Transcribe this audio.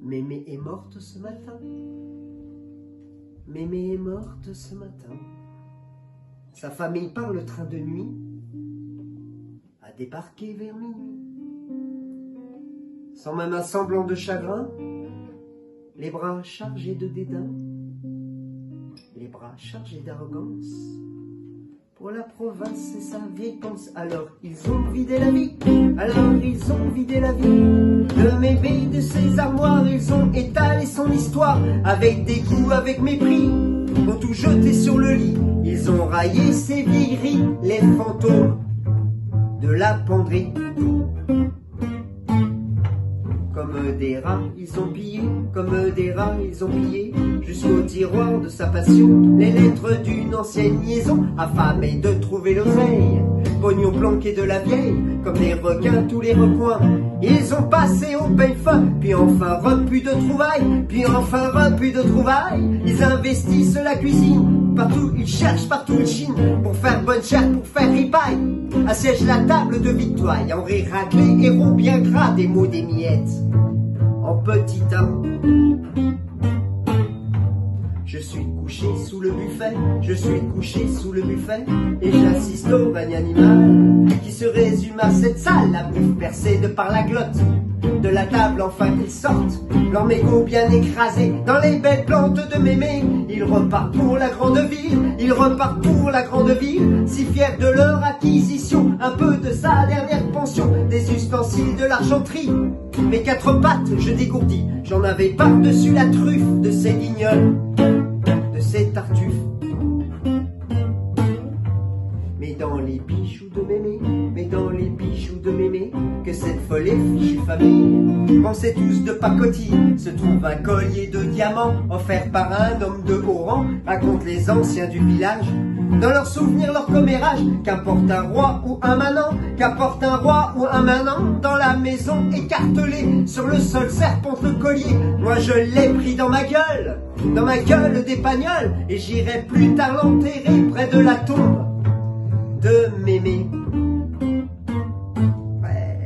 Mémé est morte ce matin. Mémé est morte ce matin. Sa famille par le train de nuit a débarqué vers minuit. Sans même un semblant de chagrin, les bras chargés de dédain, les bras chargés d'arrogance. Pour la province, c'est sa vieille pense. Alors ils ont vidé la vie, alors ils ont vidé la vie de Mémé, de ses armoires. Ils ont étalé son histoire avec dégoût, avec mépris. Ont tout jeté sur le lit, ils ont raillé ses vieilleries, les fantômes de la penderie. Comme des rats, ils ont pillé, comme des rats, ils ont pillé, jusqu'au tiroir de sa passion, les lettres d'une ancienne liaison, affamés de trouver l'oseille, pognon planqué de la vieille, comme des requins tous les recoins. Ils ont passé au peigne-fin, puis enfin repu de trouvailles, puis enfin repu de trouvailles. Ils investissent la cuisine, partout ils cherchent, partout ils chinent, pour faire bonne chair, pour faire ripaille. Assiègent la table de victoire, en rire raclé, héros bien gras, des mots, des miettes, en petit tas. Je suis couché sous le buffet, je suis couché sous le buffet, et j'assiste au règne animal qui se résume à cette salle, la bouffe percée de par la glotte. De la table enfin ils sortent, leur mégot bien écrasé dans les belles plantes de Mémé. Ils repartent pour la grande ville, ils repartent pour la grande ville, si fiers de leur acquisition, un peu de sa dernière pension, des ustensiles de l'argenterie. Mes quatre pattes je dégourdis, j'en avais par-dessus la truffe de ces guignols, de ces tartuffes. Mais dans les bijoux de Mémé, mais dans les bijoux de Mémé, que cette folle et fichue famille pensait tous de pacotille, se trouve un collier de diamants offert par un homme de haut rang, racontent les anciens du village. Dans leurs souvenirs, leur commérage, qu'importe un roi ou un manant, qu'importe un roi ou un manant, dans la maison écartelée, sur le sol serpente le collier. Moi je l'ai pris dans ma gueule d'épagnol, et j'irai plus tard l'enterrer près de la tombe de Mémé. Ouais.